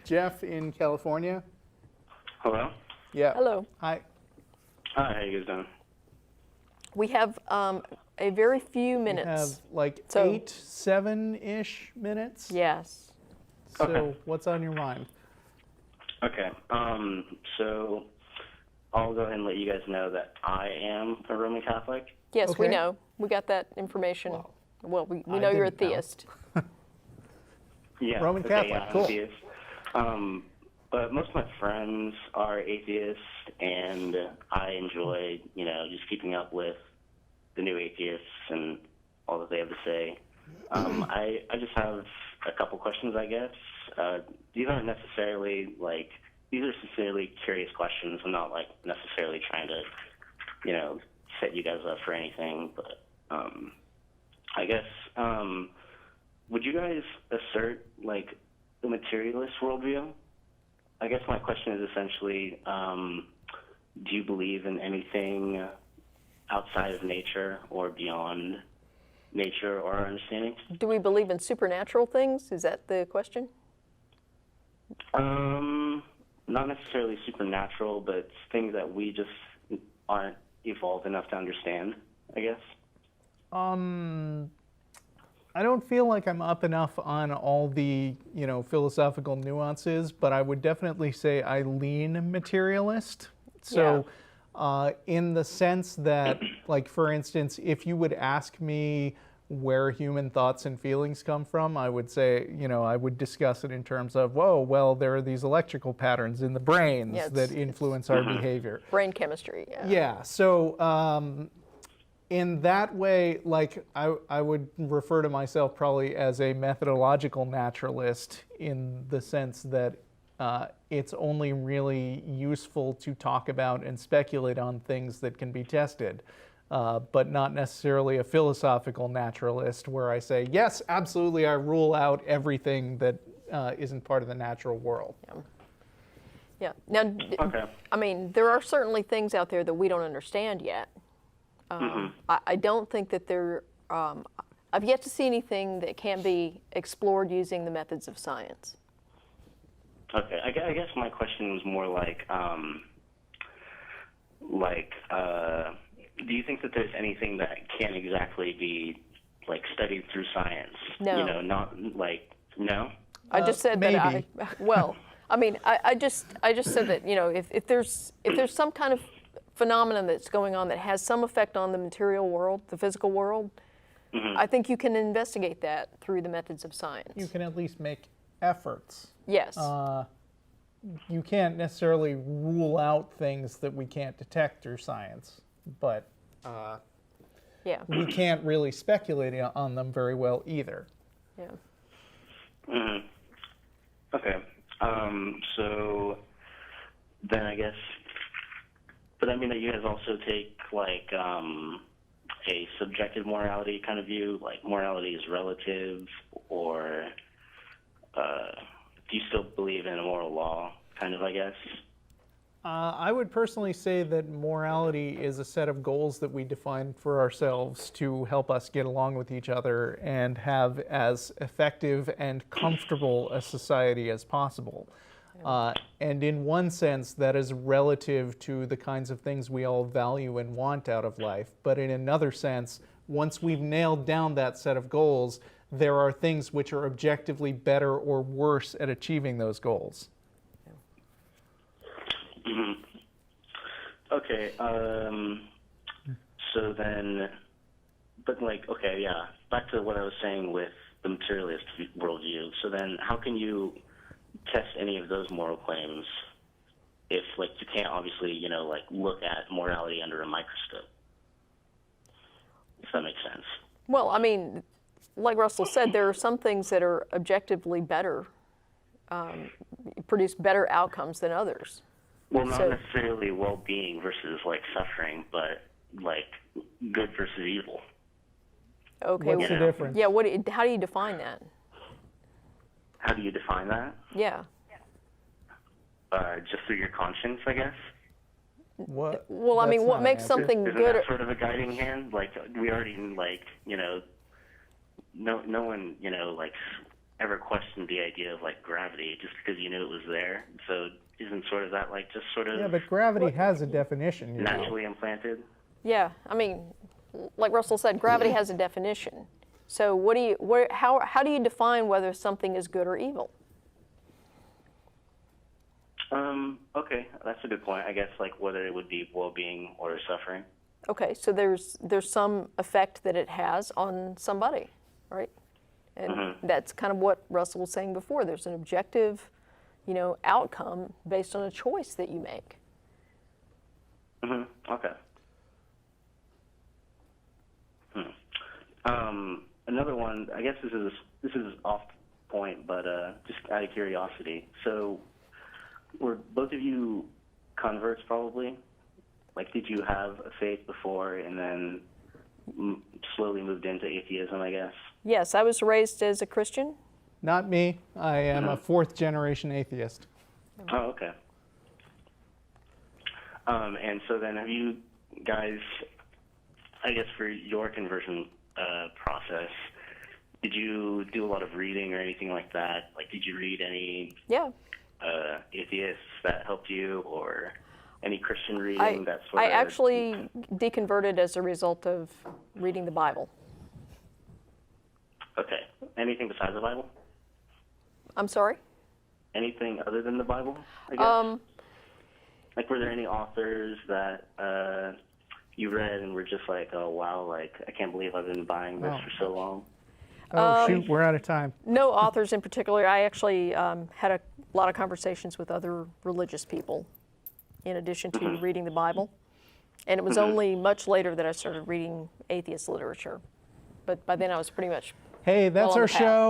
Jeff in California. Hello? Yeah. Hello. Hi. Hi, how you guys doing? We have a very few We minutes. have like So- 8, 7-ish minutes. Yes. So Okay. what's on your mind? Okay, so I'll go ahead and let you guys know that I am a Roman Catholic. Yes, we Okay. know. We got that information. Well, we I know you're a didn't know. theist. Yeah, Roman okay, Catholic, yeah, I'm cool. a theist. But most of my friends are atheists, and I enjoy, just keeping up with the new atheists and all that they have to say. I just have a couple questions, I guess. These aren't necessarily, these are sincerely curious questions. I'm not, necessarily trying to, set you guys up for anything, but I guess, would you guys assert, the materialist worldview? I guess my question is essentially, do you believe in anything outside of nature or beyond nature or our understanding? Do we believe in supernatural things? Is that the question? Not necessarily supernatural, but things that we just aren't evolved enough to understand, I guess. I don't feel like I'm up enough on all the, philosophical nuances, but I would definitely say I lean materialist. So, in the sense that, for instance, if you would ask me where human thoughts and feelings come from, I would say, I would discuss it in terms of, whoa, well, there are these electrical patterns in the brains Yeah, that influence our behavior. Brain chemistry. Yeah. Yeah, so in that way, I would refer to myself probably as a methodological naturalist in the sense that it's only really useful to talk about and speculate on things that can be tested, but not necessarily a philosophical naturalist where I say, yes, absolutely, I rule out everything that isn't part of the natural world. Yeah. Now, Okay. I mean, there are certainly things out there that we don't understand yet. I don't think that I've yet to see anything that can be explored using the methods of science. Okay, I guess my question was more do you think that there's anything that can't exactly be, studied through science? No. No? I just said maybe. that I just said that, if there's some kind of phenomenon that's going on that has some effect on the material world, the physical world, I think you can investigate that through the methods of science. You can at least make efforts. Yes. You can't necessarily rule out things that we can't detect through science, but Yeah. we can't really speculate on them very well either. Yeah. Okay. So then I guess, but I mean, you guys also take a subjective morality kind of view, morality is relative, or do you still believe in a moral law, kind of, I guess? I would personally say that morality is a set of goals that we define for ourselves to help us get along with each other and have as effective and comfortable a society as possible. And in one sense, that is relative to the kinds of things we all value and want out of life. But in another sense, once we've nailed down that set of goals, there are things which are objectively better or worse at achieving those goals. Okay, so then, but okay, yeah, back to what I was saying with the materialist worldview. So then how can you test any of those moral claims if, you can't obviously, look at morality under a microscope? If that makes sense. Well, I mean, like Russell said, there are some things that are objectively better, produce better outcomes than others. Well, not So- necessarily well-being versus, suffering, but, good versus evil. Okay. What's the Yeah. difference? Yeah. How do you define that? How do you define that? Yeah. Just through your conscience, I guess? What? Well, I That's mean, not what an makes answer. something Isn't good? that sort of a guiding hand? We already, no one, ever questioned the idea of like gravity just because you knew it was there. So isn't sort of that like just sort of Yeah, but gravity has a definition. You know. naturally implanted? Yeah, I mean, like Russell said, gravity has a definition. So how do you define whether something is good or evil? Okay, that's a good point. I guess like whether it would be well-being or suffering. Okay, so there's some effect that it has on somebody, right? And that's kind of what Russell was saying before. There's an objective, outcome based on a choice that you make. Okay. Another one. I guess this is off point, but just out of curiosity. So, were both of you converts? Probably. Like, did you have a faith before and then slowly moved into atheism? I guess. Yes, I was raised as a Christian. Not me. I am a fourth-generation atheist. Oh, okay. And so then have you guys, I guess for your conversion process, did you do a lot of reading or anything like that? Like, did you read any atheists that helped you, or any Christian reading that sort I of... actually deconverted as a result of reading the Bible. Okay. Anything besides the Bible? I'm sorry? Anything other than the Bible, I guess? Like, were there any authors that you read and were just like, oh, wow, like, I can't believe I've been buying this for so long? Oh, shoot, we're out of time. No authors in particular. I actually had a lot of conversations with other religious people in addition to reading the Bible. And it was only much later that I started reading atheist literature. But by then I was pretty much Hey, that's well on our the path. show.